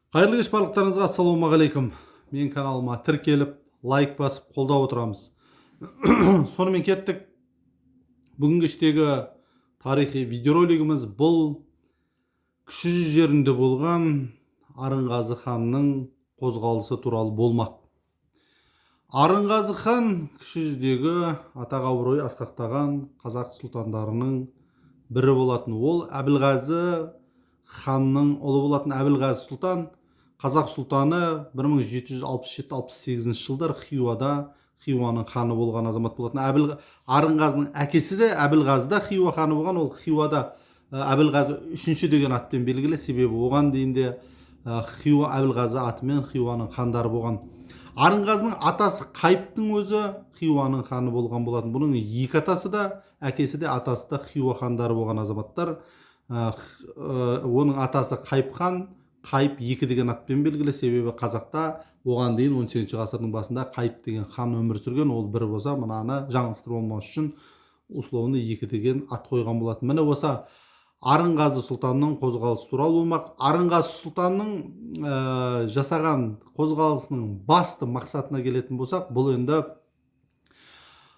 Қайырлы кеш барлықтарыңызға ассалаумағалейкум. Мен каналыма тіркеліп, лайк басып, қолдап отырамыз. Сонымен кеттік. Бүгінгі кештегі тарихи видеоролигіміз бұл кіші жүз жерінде болған Арынғазы ханның қозғалысы туралы болмақ. Арынғазы хан кіші жүздегі атақ абыройы асқақтаған қазақ сұлтандарының бірі болатын. Ол Әбілғазы ханның ұлы болатын. Әбілғазы сұлтан қазақ сұлтаны 1767-68 жылдар Хиуаның ханы болған азамат болатын. Арынғазының әкесі де Әбілғазы да Хиуа ханы болған. Ол Хиуада Әбілғазы үшінші деген атпен белгілі, себебі оған дейін де Хиуа Әбілғазы атымен Хиуаның хандары болған. Арынғазының атасы Қайыптың өзі Хиуаның ханы болған болатын. Бұның екі атасы да, әкесі де, атасы да Хиуа хандары болған азаматтар. Оның атасы Қайып хан, Қайып 2 деген атпен белгілі, себебі қазақта оған дейін 18 ғасырдың басында Қайып деген хан өмір сүрген. Ол бір болса, мынаны жаңылыстырып болмас үшін условно 2 деген ат қойған болатын. Міне осы Арынғазы сұлтанның қозғалысы туралы болмақ. Арынғазы сұлтанның жасаған қозғалысының басты мақсатына келетін болсақ, бұл енді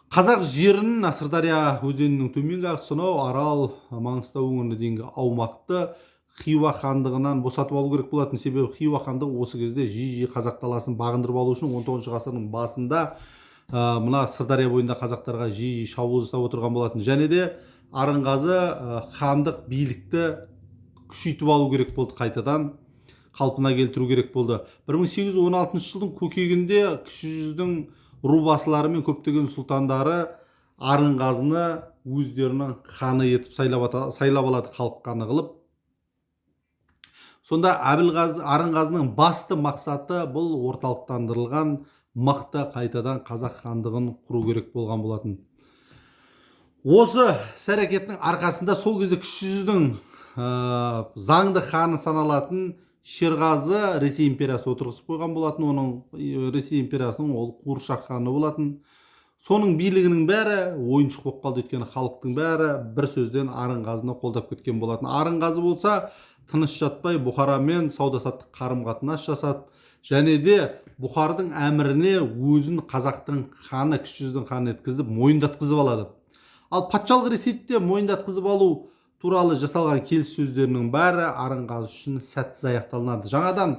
қазақ жерінің Сырдария өзенінің төменгі ағысы, сонау Арал, Маңғыстау өңіріне дейінгі аумақты Хиуа хандығынан босатып алу керек болатын. Себебі Хиуа хандығы осы кезде жиі қазақ даласын бағындырып алу үшін 19 ғасырдың басында мына Сырдария бойында қазақтарға жиі шабуыл жасап отырған болатын. Және де Арынғазы хандық билікті күшейтіп алу керек болды, қайтадан қалпына келтіру керек болды. 1816 жылдың көкегінде кіші жүздің рубасылары мен көптеген сұлтандары Арынғазыны өздерінің ханы етіп сайлап алады, халық ханы қылып. Сонда Арынғазының басты мақсаты бұл орталықтандырылған мықты қайтадан қазақ хандығын құру керек болған болатын. Осы іс-әрекеттің арқасында сол кезде кіші жүздің заңды ханы саналатын Шерғазы Ресей империясы отырғызып қойған болатын. Оның Ресей империясының ол Қуыршақ ханы болатын. Соның билігінің бәрі ойыншық болып қалды, өйткені халықтың бәрі бір сөзден Арынғазыны қолдап кеткен болатын. Арынғазы болса тыныш жатпай Бұхарамен сауда-саттық қарым-қатынас жасады. Және де Бұхардың әміріне өзін қазақтың ханы, кіші жүздің ханы еткізіп, мойындатқызып алады. Ал патшалық Ресейде мойындатқызып алу туралы жасалған келіссөздерінің бәрі Арынғазы үшін сәтсіз аяқталынады. Жаңадан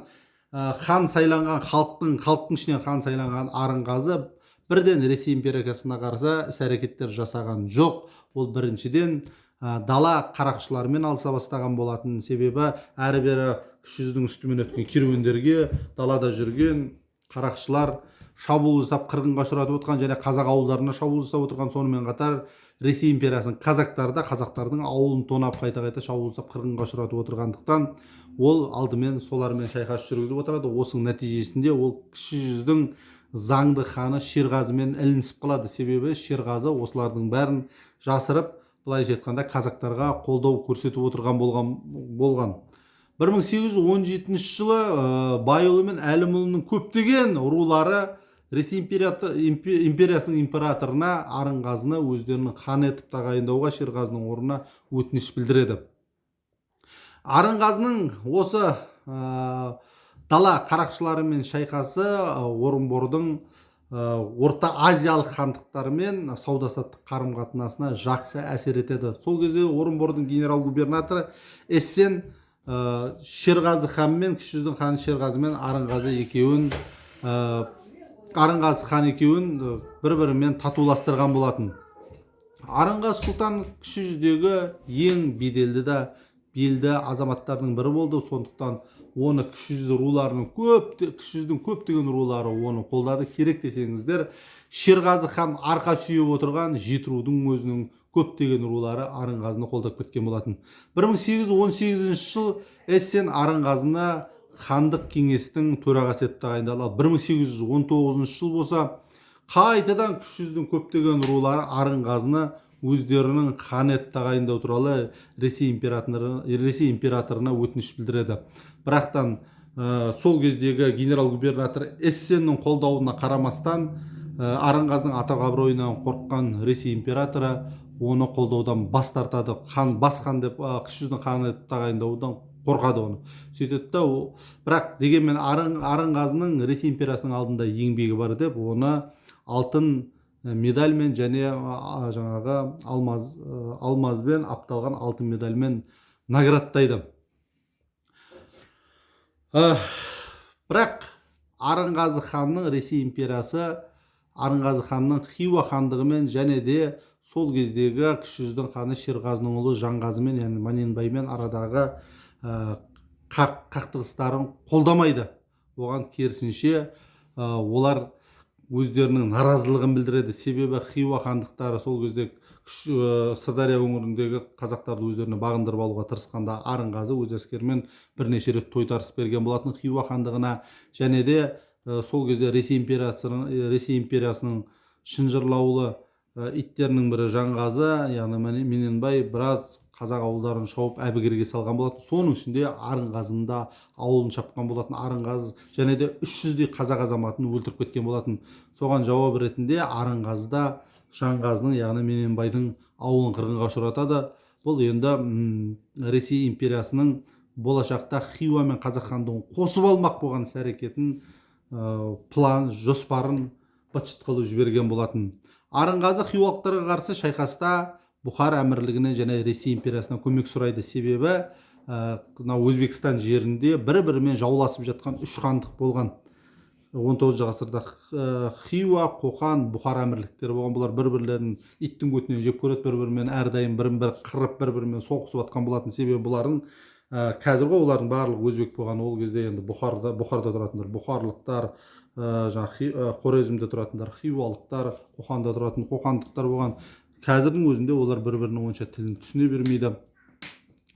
хан сайланған халықтың ішінен хан сайланған Арынғазы бірден Ресей империясына қарсы іс-әрекеттер жасаған жоқ. Ол біріншіден дала қарақшыларымен алыса бастаған болатын. Себебі әрі-бері кіші жүздің үстімен өткен керуендерге далада жүрген қарақшылар шабуыл жасап қырғынға ұшыратып отырған, және қазақ ауылдарына шабуыл жасап отырған. Сонымен қатар Ресей империясының қазақтары да қазақтардың ауылын тонап қайта-қайта шабуыл жасап қырғынға ұшыратып отырғандықтан ол алдымен солармен шайқас жүргізіп отырады. Осының нәтижесінде ол кіші жүздің заңды ханы Шерғазымен ілінісіп қалады. Себебі Шерғазы осылардың бәрін жасырып, былайша айтқанда қазақтарға қолдау көрсетіп отырған болған. 1817 жылы Байұлы мен Әлімұлының көптеген рулары Ресей империясының императорына Арынғазыны өздерінің хан етіп тағайындауға Шерғазының орнына өтініш білдіреді. Арынғазының осы дала қарақшыларымен шайқасы Орынбордың Орта Азиялық хандықтарымен сауда-саттық қарым-қатынасына жақсы әсер етеді. Сол кезде Орынбордың генерал-губернаторы Эссен Шерғазы ханмен, кіші жүздің ханы Шерғазы мен Арынғазы хан екеуін бір-бірімен татуластырған болатын. Арынғазы сұлтан кіші жүздегі ең беделді да белді азаматтардың бірі болды. Сондықтан оны кіші жүздің көптеген рулары оны қолдады. Керек десеңіздер, Шерғазы хан арқа сүйеп отырған Жетірудың өзінің көптеген рулары Арынғазыны қолдап кеткен болатын. 1818 жыл Эссен Арынғазыны хандық кеңестің төрағасы етіп тағайындалды. 1819 жыл болса қайтадан кіші жүздің көптеген рулары Арынғазыны өздерінің хан етіп тағайындау туралы Ресей императорына өтініш білдіреді. Бірақтан сол кездегі генерал-губернатор Эссеннің қолдауына қарамастан Арынғазының атақ абыройынан қорыққан Ресей императоры оны қолдаудан бас тартады. Бас хан деп кіші жүздің ханы етіп тағайындаудан қорқады оны. Сөйтеді да, бірақ дегенмен Арынғазының Ресей империясының алдында еңбегі бар деп, оны алтын медальмен және жаңағы алмазбен апталған алтын медальмен наградтайды. Бірақ Арынғазы ханның Ресей империясы Арынғазы ханның Хиуа хандығымен және де сол кездегі кіші жүздің ханы Шерғазының ұлы Жанғазымен, яғни Маненбаймен арадағы қақтығыстарын қолдамайды. Оған керісінше олар өздерінің наразылығын білдіреді. Себебі Хиуа хандықтары сол кезде Сырдария өңіріндегі қазақтарды өздеріне бағындырып алуға тырысқанда Арынғазы өз әскерімен бірнеше рет тойтарыс берген болатын Хиуа хандығына. Және де сол кезде Ресей империясының шынжырлаулы иттерінің бірі Жанғазы, яғни Мененбай біраз қазақ ауылдарын шауып әбігерге салған болатын. Соның ішінде Арынғазының да ауылын шапқан болатын. Арынғазы және де 300-дей қазақ азаматын өлтіріп кеткен болатын. Соған жауап ретінде Арынғазы да Жанғазының, яғни Мененбайдың ауылын қырғынға ұшыратады. Бұл енді Ресей империясының болашақта Хиуа мен қазақ хандығын қосып алмақ болған іс-әрекетін, план, жоспарын быт-шыт қылып жіберген болатын. Арынғазы хиуалықтарға қарсы шайқаста Бұхар әмірлігінен және Ресей империясынан көмек сұрайды. Себебі Өзбекстан жерінде бір-бірімен жауласып жатқан үш хандық болған. 19 ғасырда Хиуа, Қоқан, Бұхар әмірліктері болған. Бұлар бір-бірлерін иттің көтінен жеп көреді, бір-бірімен әрдайым бірін-бірі қырып, бір-бірімен соғысып жатқан болатын. Себебі бұлардың қазіргі олардың барлығы өзбек болған. Ол кезде енді Бұхарда тұратындар бұхарлықтар, Хорезмде тұратындар хиуалықтар, Қоқанда тұратын қоқандықтар болған. Қазірдің өзінде олар бір-бірінің онша тілін түсіне бермейді.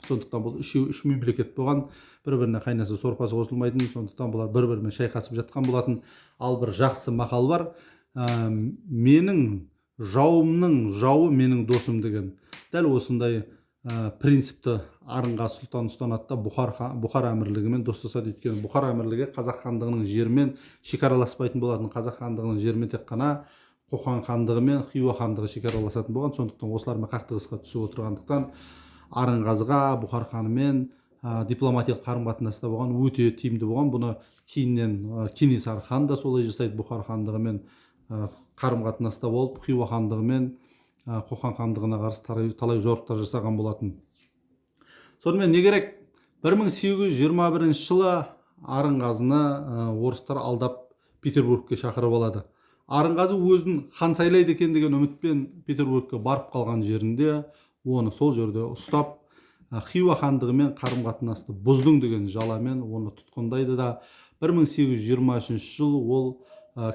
Сондықтан бұл үш мемлекет болған, бір-біріне қайнаса сорпасы қосылмайтын. Сондықтан бұлар бір-бірімен шайқасып жатқан болатын. Ал бір жақсы мақал бар: менің жауымның жауы менің досым деген. Дәл осындай принципті Арынғазы сұлтан ұстанады да Бұхар әмірлігімен достасады. Өйткені Бұхар әмірлігі қазақ хандығының жерімен шекараласпайтын болатын. Қазақ хандығының жерімен тек қана Қоқан хандығы мен Хиуа хандығы шекараласатын болған. Сондықтан осылармен қақтығысқа түсіп отырғандықтан Арынғазыға Бұхар ханымен дипломатиялық қарым-қатынаста болған өте тиімді болған. Бұны кейіннен Кенесары хан да солай жасайды. Бұхар хандығымен қарым-қатынаста болып, Хиуа хандығымен Қоқан хандығына қарсы талай жорықтар жасаған болатын. Сонымен не керек? 1821 жылы Арынғазыны орыстар алдап Петербургке шақырып алады. Арынғазы өзін хан сайлайды екен деген үмітпен Петербургке барып қалған жерінде оны сол жерде ұстап, Хиуа хандығымен қарым-қатынасты бұздың деген жаламен оны тұтқындайды да 1823 жыл ол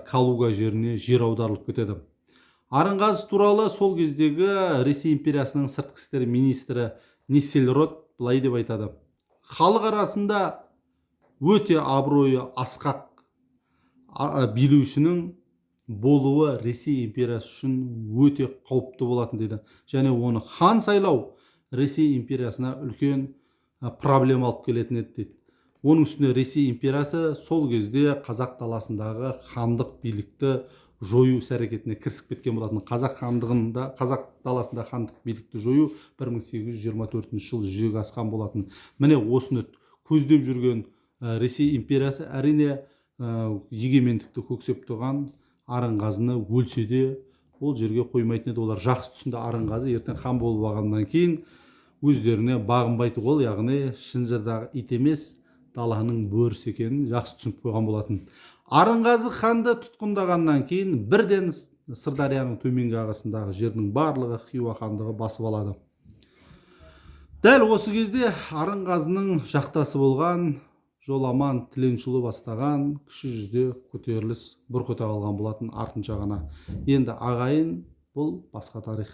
Калуга жеріне жер аударылып кетеді. Арынғазы туралы сол кездегі Ресей империясының сыртқы істер министрі Нессельрод былай деп айтады: халық арасында өте абыройы асқақ билеушінің болуы Ресей империясы үшін өте қауіпті болатын дейді. Және оны хан сайлау Ресей империясына үлкен проблема алып келетін еді дейді. Оның үстіне Ресей империясы сол кезде қазақ даласындағы хандық билікті жою іс-әрекетіне кірісіп кеткен болатын. Қазақ даласында хандық билікті жою 1824 жылы жүзеге асқан болатын. Міне осыны көздеп жүрген Ресей империясы әрине егемендікті көксеп тұрған Арынғазыны өлсе де ол жерге қоймайтын еді. Олар жақсы түсінді Арынғазы ертең хан болып алғаннан кейін өздеріне бағынбайтын, ол яғни шынжырдағы ит емес даланың бөрісі екенін жақсы түсініп қойған болатын. Арынғазы ханды тұтқындағаннан кейін бірден Сырдарияның төменгі ағысындағы жердің барлығы Хиуа хандығы басып алады. Дәл осы кезде Арынғазының жақтасы болған Жоламан Тіленшұлы бастаған кіші жүзде көтеріліс бұрқ ете қалған болатын артынша ғана. Енді ағайын, бұл басқа тарих.